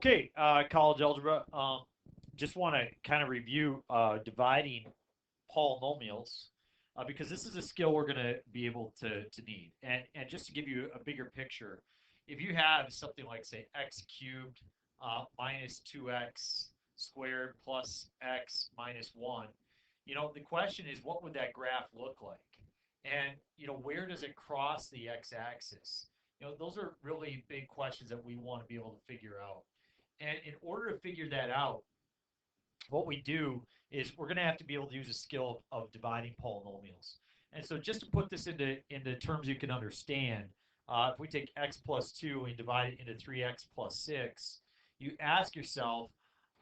Okay, college algebra. Just want to kind of review dividing polynomials because this is a skill we're going to be able to need. And just to give you a bigger picture, if you have something like, say, x cubed minus 2x squared plus x minus 1, the question is, what would that graph look like? And, where does it cross the x-axis? Those are really big questions that we want to be able to figure out. And in order to figure that out, what we do is we're going to have to be able to use a skill of dividing polynomials. And so just to put this into terms you can understand, if we take x plus 2 and we divide it into 3x plus 6, you ask yourself,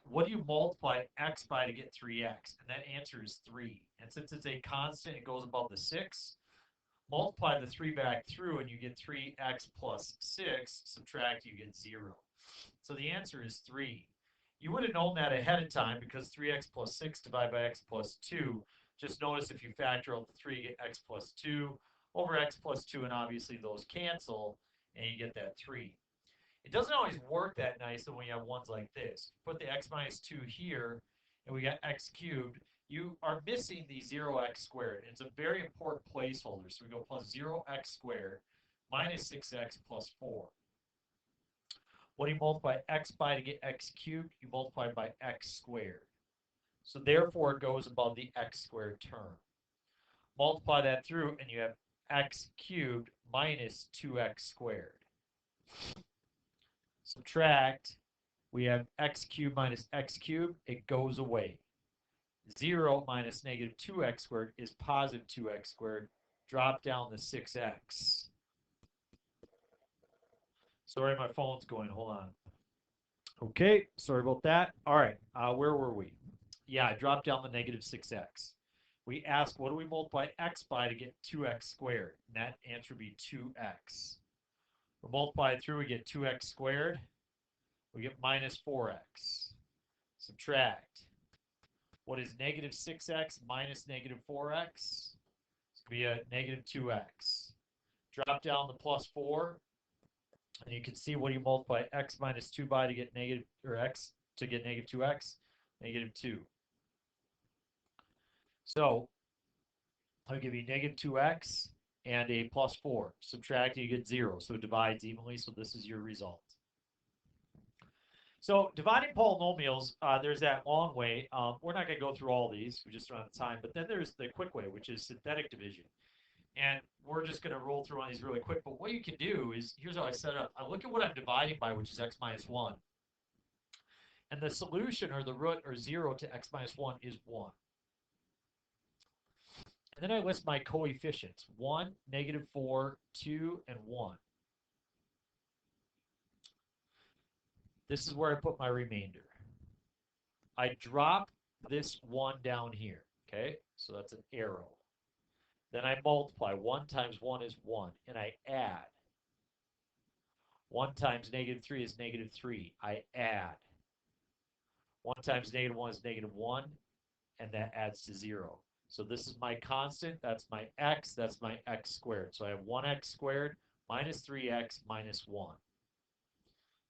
what do you multiply x by to get 3x? And that answer is 3. And since it's a constant, it goes above the 6. Multiply the 3 back through and you get 3x plus 6. Subtract, you get 0. So the answer is 3. You would have known that ahead of time because 3x plus 6 divided by x plus 2. Just notice if you factor out the 3, you get x plus 2 over x plus 2, and obviously those cancel, and you get that 3. It doesn't always work that nice when you have ones like this. Put the x minus 2 here, and we got x cubed. You are missing the 0x squared. It's a very important placeholder. So we go plus 0x squared minus 6x plus 4. What do you multiply x by to get x cubed? You multiply by x squared. So therefore, it goes above the x squared term. Multiply that through, and you have x cubed minus 2x squared. Subtract, we have x cubed minus x cubed. It goes away. 0 minus negative 2x squared is positive 2x squared. Drop down to 6x. Sorry, my phone's going. Hold on. Okay, sorry about that. All right, where were we? Yeah, I dropped down the negative 6x. We ask, what do we multiply x by to get 2x squared? And that answer would be 2x. We multiply it through, we get 2x squared. We get minus 4x. Subtract. What is negative 6x minus negative 4x? It's going to be a negative 2x. Drop down the plus 4. And you can see what you multiply x minus 2 by to get negative, or x to get negative 2x, negative 2. So I'll give you negative 2x and a plus 4. Subtract, you get 0. So it divides evenly. So this is your result. So dividing polynomials, there's that long way. We're not going to go through all these. We just don't have time. But then there's the quick way, which is synthetic division. And we're just going to roll through on these really quick. But what you can do is, here's how I set it up. I look at what I'm dividing by, which is x minus 1. And the solution, or the root, or 0 to x minus 1 is 1. And then I list my coefficients. 1, negative 4, 2, and 1. This is where I put my remainder. I drop this 1 down here. Okay? So that's an arrow. Then I multiply. 1 times 1 is 1. And I add. 1 times negative 3 is negative 3. I add. 1 times negative 1 is negative 1. And that adds to 0. So this is my constant. That's my x. That's my x squared. So I have 1x squared minus 3x minus 1.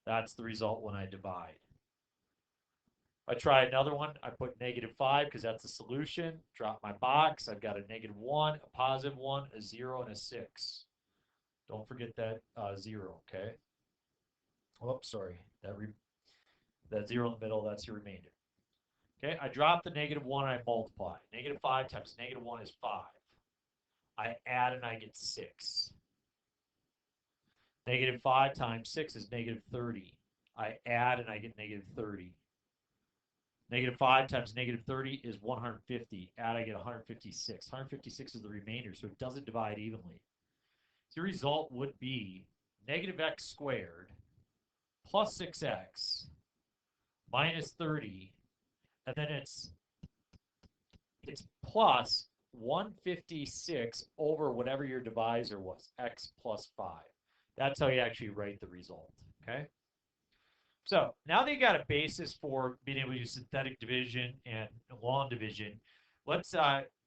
That's the result when I divide. I try another one. I put negative 5 because that's the solution. Drop my box. I've got a negative 1, a positive 1, a 0, and a 6. Don't forget that 0, okay? Oops, sorry. That 0 in the middle, that's your remainder. Okay, I drop the negative 1 and I multiply. Negative 5 times negative 1 is 5. I add and I get 6. Negative 5 times 6 is negative 30. I add and I get negative 30. Negative 5 times negative 30 is 150. Add, I get 156. 156 is the remainder, so it doesn't divide evenly. So the result would be negative x squared plus 6x minus 30, and then it's plus 156 over whatever your divisor was, x plus 5. That's how you actually write the result, okay? So now that you got a basis for being able to use synthetic division and long division, let's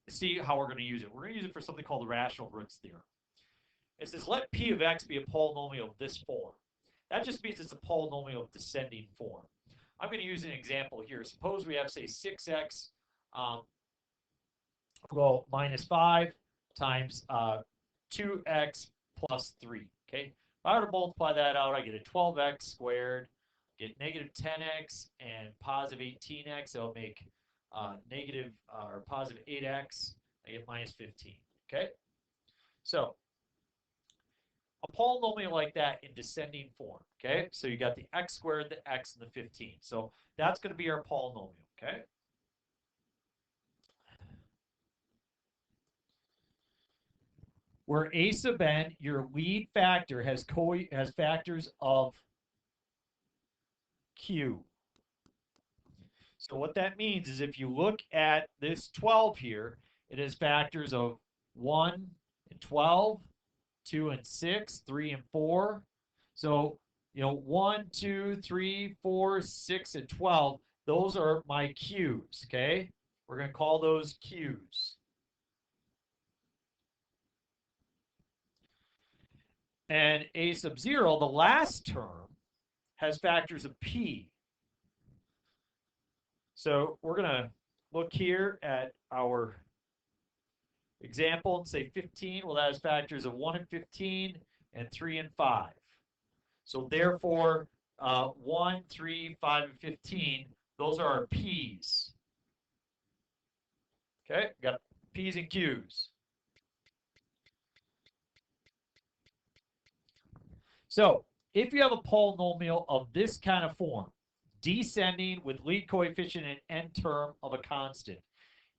see how we're going to use it. We're going to use it for something called the rational roots theorem. It says let p of x be a polynomial of this form. That just means it's a polynomial of descending form. I'm going to use an example here. Suppose we have, say, 6x well, minus 5 times 2x plus 3. Okay, if I were to multiply that out, I get a 12x squared, get negative 10x and positive 18x. That'll make negative or positive 8x. I get minus 15. Okay, so a polynomial like that in descending form. Okay, so you got the x squared, the x, and the 15. So that's going to be our polynomial. Okay. Where a sub n, your lead factor, has factors of q. So what that means is if you look at this 12 here, it has factors of 1 and 12, 2 and 6, 3 and 4. So, 1, 2, 3, 4, 6, and 12, those are my q's, okay? We're going to call those q's. And a sub 0, the last term, has factors of p. So we're going to look here at our example and say 15. Well, that has factors of 1 and 15 and 3 and 5. So therefore, 1, 3, 5, and 15, those are our p's. Okay, got p's and q's. So if you have a polynomial of this kind of form, descending with lead coefficient and n term of a constant,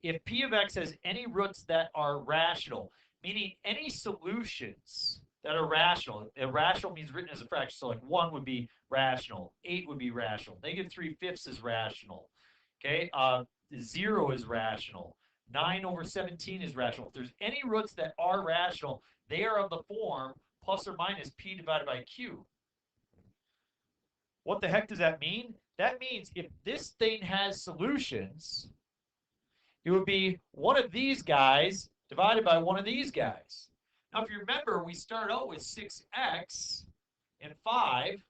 if p of x has any roots that are rational, meaning any solutions that are rational. Irrational means written as a fraction. So like 1 would be rational, 8 would be rational, negative 3/5 is rational. Okay, 0 is rational, 9 over 17 is rational. If there's any roots that are rational, they are of the form plus or minus p divided by q. What the heck does that mean? That means if this thing has solutions, it would be one of these guys divided by one of these guys. Now, if you remember, we started out with 6x and 5,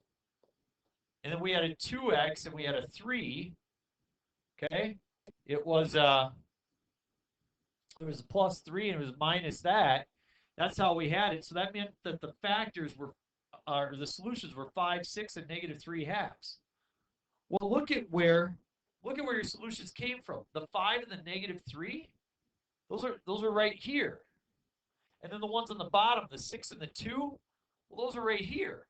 and then we had a 2x and we had a 3. Okay, it was a plus 3 and it was minus that. That's how we had it. So that meant that the factors were, or the solutions were 5, 6, and negative 3/2. Well, look at where your solutions came from. The 5 and the negative 3, those are right here. And then the ones on the bottom, the 6 and the 2, well, those are right here.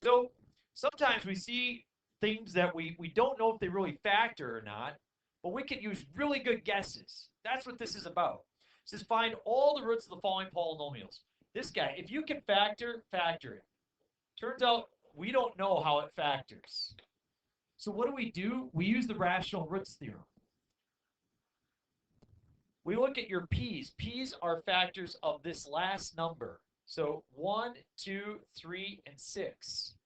So sometimes we see things that we don't know if they really factor or not, but we can use really good guesses. That's what this is about. It says find all the roots of the following polynomials. This guy, if you can factor it. Turns out we don't know how it factors. So what do? We use the rational roots theorem. We look at your p's. P's are factors of this last number. So 1, 2, 3, and 6.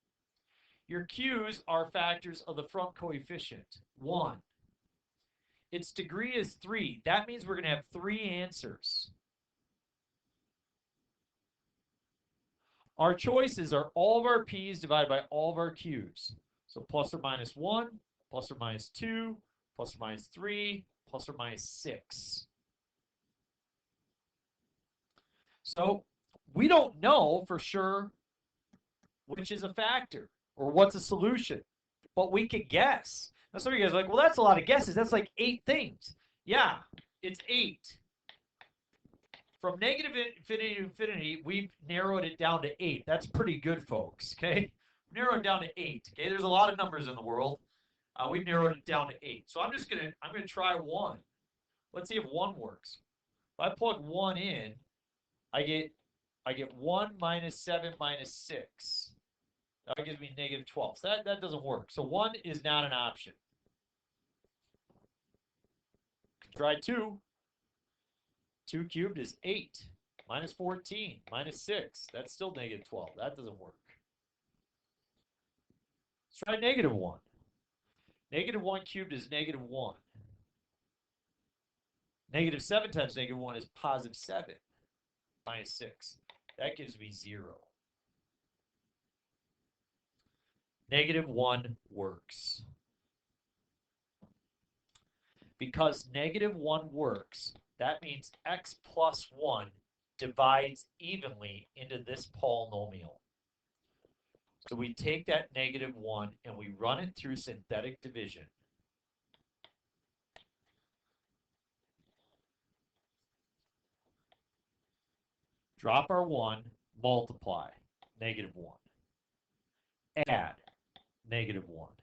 Your q's are factors of the front coefficient, 1. Its degree is 3. That means we're going to have 3 answers. Our choices are all of our p's divided by all of our q's. So plus or minus 1, plus or minus 2, plus or minus 3, plus or minus 6. So we don't know for sure which is a factor or what's a solution, but we could guess. Now some of you guys are like, well, that's a lot of guesses. That's like 8 things. Yeah, it's 8. From negative infinity to infinity, we've narrowed it down to 8. That's pretty good, folks, okay? Narrowed it down to 8, okay? There's a lot of numbers in the world. We've narrowed it down to 8. So I'm gonna try 1. Let's see if 1 works. If I plug 1 in, I get 1 minus 7 minus 6. That gives me negative 12. So that doesn't work. So 1 is not an option. Try 2. 2 cubed is 8. Minus 14. Minus 6. That's still negative 12. That doesn't work. Let's try negative 1. Negative 1 cubed is negative 1. Negative 7 times negative 1 is positive 7. Minus 6. That gives me 0. -1 works. Because -1 works, that means x plus 1 divides evenly into this polynomial. So we take that -1 and we run it through synthetic division. Drop our 1, multiply, -1. Add, -1.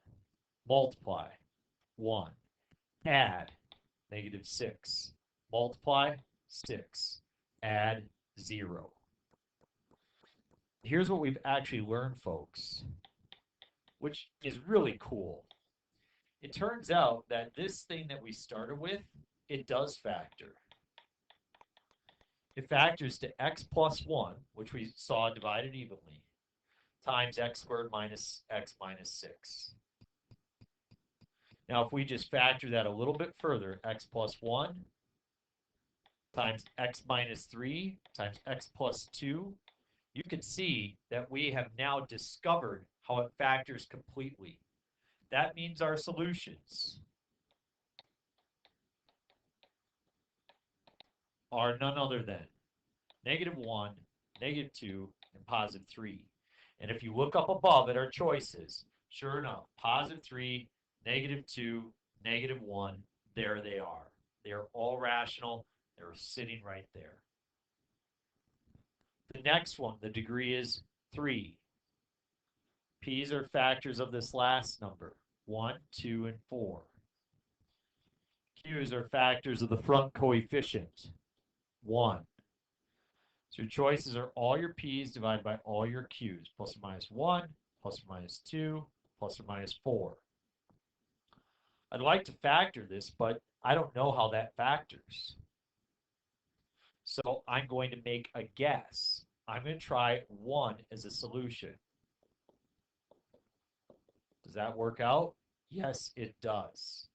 Multiply, 1. Add, -6. Multiply, 6. Add, 0. Here's what we've actually learned, folks, which is really cool. It turns out that this thing that we started with, it does factor. It factors to x plus 1, which we saw divided evenly, times x squared minus x minus 6. Now, if we just factor that a little bit further, x plus 1 times x minus 3 times x plus 2, you can see that we have now discovered how it factors completely. That means our solutions are none other than -1, -2, and +3. And if you look up above at our choices, sure enough, +3, -2, -1, there they are. They're all rational. They're sitting right there. The next one, the degree is 3. P's are factors of this last number, 1, 2, and 4. Q's are factors of the front coefficient, 1. So your choices are all your P's divided by all your Q's, plus or minus 1, plus or minus 2, plus or minus 4. I'd like to factor this, but I don't know how that factors. So I'm going to make a guess. I'm going to try 1 as a solution. Does that work out? Yes, it does.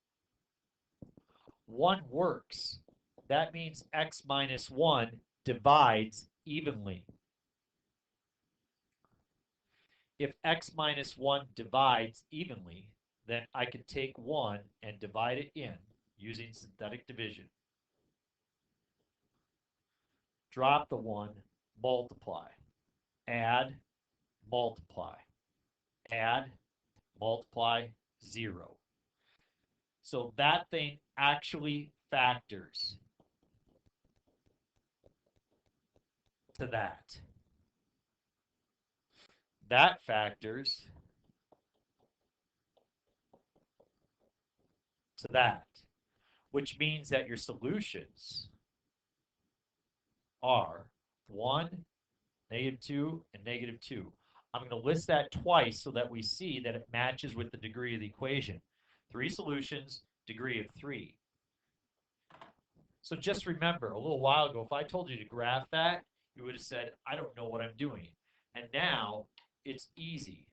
1 works. That means x minus 1 divides evenly. If x minus 1 divides evenly, then I could take 1 and divide it in using synthetic division. Drop the 1, multiply. Add, multiply. Add, multiply, 0. So that thing actually factors to that. That factors to that, which means that your solutions are 1, -2, and -2. I'm going to list that twice so that we see that it matches with the degree of the equation. 3 solutions, degree of 3. So just remember, a little while ago, if I told you to graph that, you would have said, I don't know what I'm doing. And now it's easy.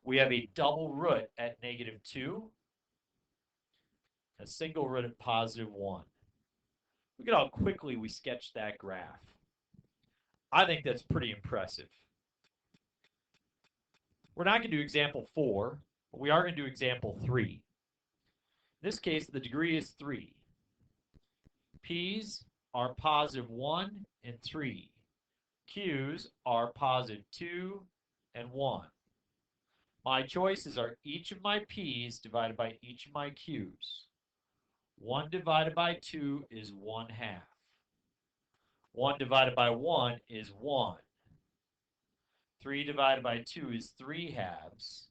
We have a double root at -2, a single root at +1. Look at how quickly we sketched that graph. I think that's pretty impressive. We're not going to do example 4, but we are going to do example 3. In this case, the degree is 3. P's are +1 and 3. Q's are +2 and 1. My choices are each of my P's divided by each of my Q's. 1 divided by 2 is 1/2. 1 divided by 1 is 1. 3 divided by 2 is 3/2.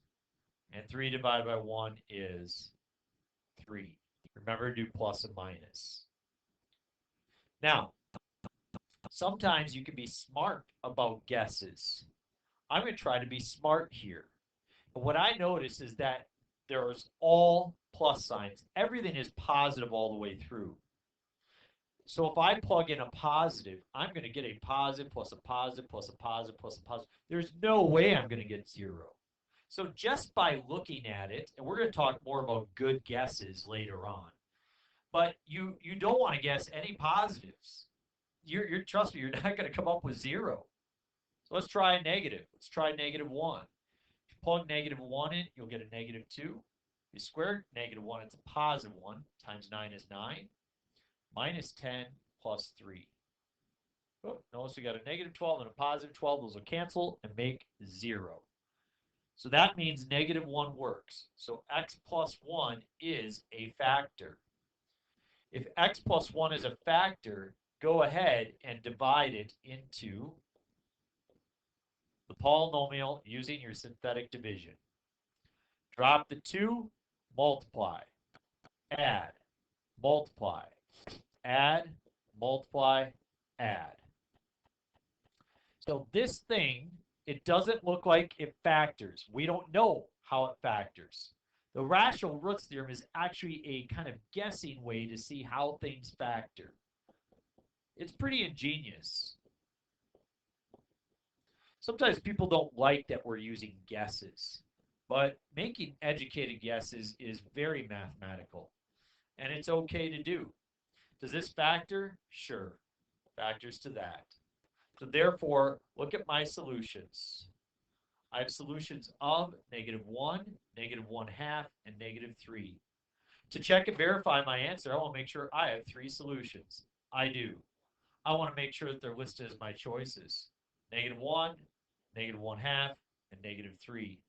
And 3 divided by 1 is 3. Remember to do plus and minus. Now, sometimes you can be smart about guesses. I'm going to try to be smart here. But what I notice is that there's all plus signs. Everything is positive all the way through. So if I plug in a positive, I'm going to get a positive plus a positive plus a positive plus a positive. There's no way I'm going to get 0. So just by looking at it, and we're going to talk more about good guesses later on, but you don't want to guess any positives. Trust me, you're not going to come up with 0. So let's try a negative. Let's try -1. plug -1 in, you'll get a -2. You square -1, it's a +1, times 9 is 9, minus 10 plus 3. Oh, notice we got a -12 and a +12. Those will cancel and make 0. So that means -1 works. So x plus 1 is a factor. If x plus 1 is a factor, go ahead and divide it into the polynomial using your synthetic division. Drop the 2, multiply, add, multiply, add, multiply, add. So this thing, it doesn't look like it factors. We don't know how it factors. The rational roots theorem is actually a kind of guessing way to see how things factor. It's pretty ingenious. Sometimes people don't like that we're using guesses, but making educated guesses is very mathematical, and it's okay to do. Does this factor? Sure, factors to that. So therefore, look at my solutions. I have solutions of -1, -1/2, and -3. To check and verify my answer, I want to make sure I have 3 solutions. I do. I want to make sure that they're listed as my choices. -1, -1/2, and -3.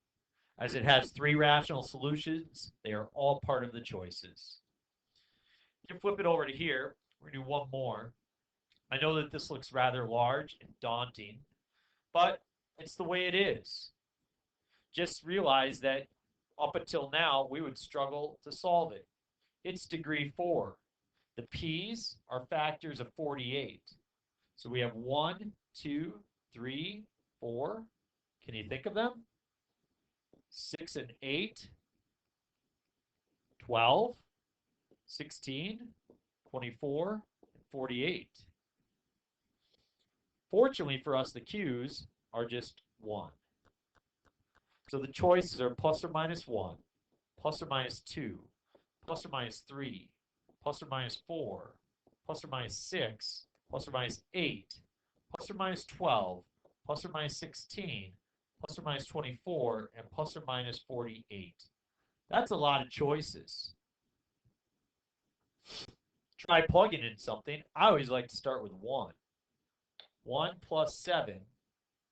As it has 3 rational solutions, they are all part of the choices. You can flip it over to here. We're going to do one more. I know that this looks rather large and daunting, but it's the way it is. Just realize that up until now, we would struggle to solve it. It's degree 4. The p's are factors of 48. So we have 1, 2, 3, 4. Can you think of them? 6 and 8, 12, 16, 24, and 48. Fortunately for us, the q's are just 1. So the choices are plus or minus 1, plus or minus 2, plus or minus 3, plus or minus 4, plus or minus 6, plus or minus 8, plus or minus 12, plus or minus 16, plus or minus 24, and plus or minus 48. That's a lot of choices. Try plugging in something. I always like to start with 1. 1 plus 7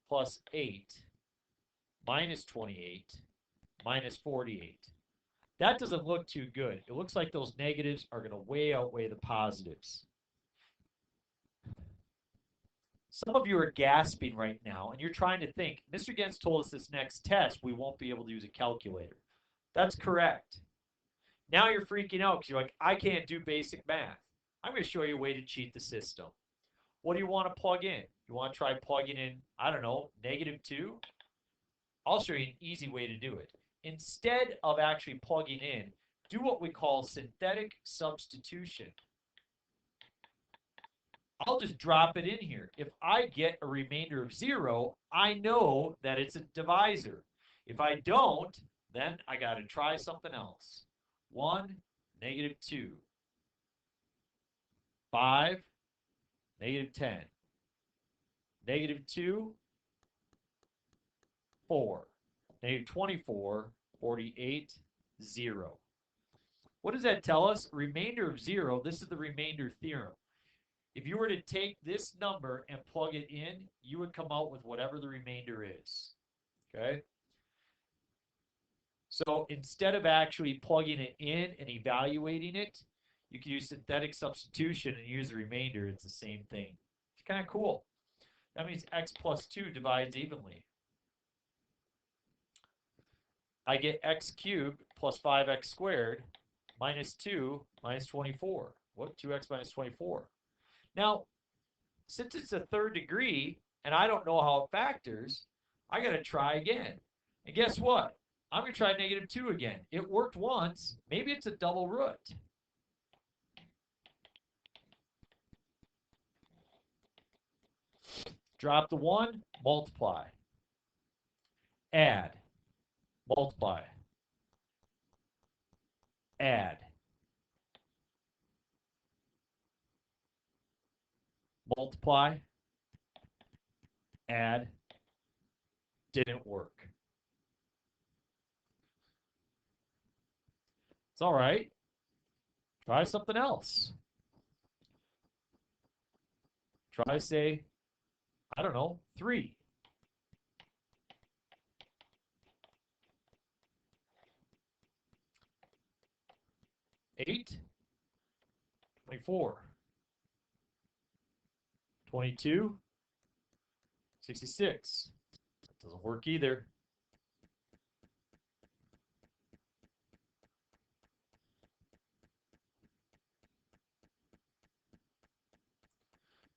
plus 8 minus 28 minus 48. That doesn't look too good. It looks like those negatives are going to way outweigh the positives. Some of you are gasping right now, and you're trying to think, Mr. Gens told us this next test we won't be able to use a calculator. That's correct. Now you're freaking out because you're like, I can't do basic math. I'm going to show you a way to cheat the system. What do you want to plug in? You want to try plugging in, I don't know, -2? I'll show you an easy way to do it. Instead of actually plugging in, do what we call synthetic substitution. I'll just drop it in here. If I get a remainder of 0, I know that it's a divisor. If I don't, then I got to try something else. 1, -2. 5, -10. -2, 4. -24, 48, 0. What does that tell us? Remainder of 0, this is the remainder theorem. If you were to take this number and plug it in, you would come out with whatever the remainder is. Okay? So instead of actually plugging it in and evaluating it, you can use synthetic substitution and use the remainder. It's the same thing. It's kind of cool. That means x plus 2 divides evenly. I get x cubed plus 5x squared minus 2 minus 24. What? 2x minus 24. Now, since it's a third degree and I don't know how it factors, I got to try again. And guess what? I'm going to try -2 again. It worked once. Maybe it's a double root. Drop the 1, multiply. Add. Multiply. Add. Multiply. Add. Didn't work. It's all right. Try something else. Try, say, I don't know, 3. 8, 24, 22, 66. That doesn't work either.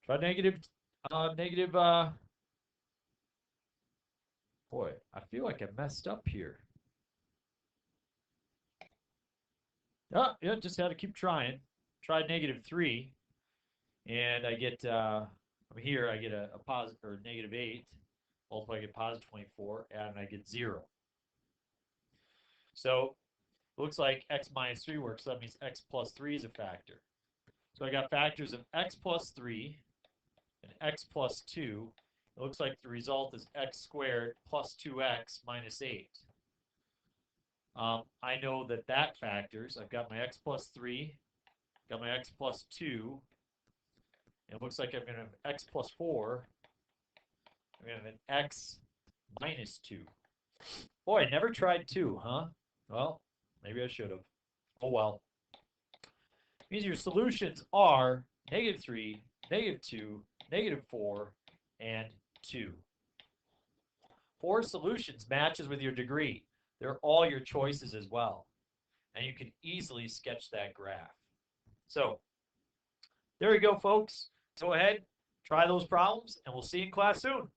Try negative, boy, I feel like I messed up here. Yeah, just had to keep trying. Tried -3, and I get, from here, I get a positive, or -8. Multiply, I get positive 24, and I get 0. So, it looks like x minus 3 works, so that means x plus 3 is a factor. So I got factors of x plus 3 and x plus 2. It looks like the result is x squared plus 2x minus 8. I know that factors. I've got my x plus 3, got my x plus 2. And it looks like I'm going to have x plus 4. I'm going to have an x minus 2. Boy, I never tried 2, huh? Well, maybe I should have. Oh well. It means your solutions are -3, -2, -4, and 2. 4 solutions matches with your degree. They're all your choices as well. And you can easily sketch that graph. So, there you go, folks. Go ahead, try those problems, and we'll see you in class soon.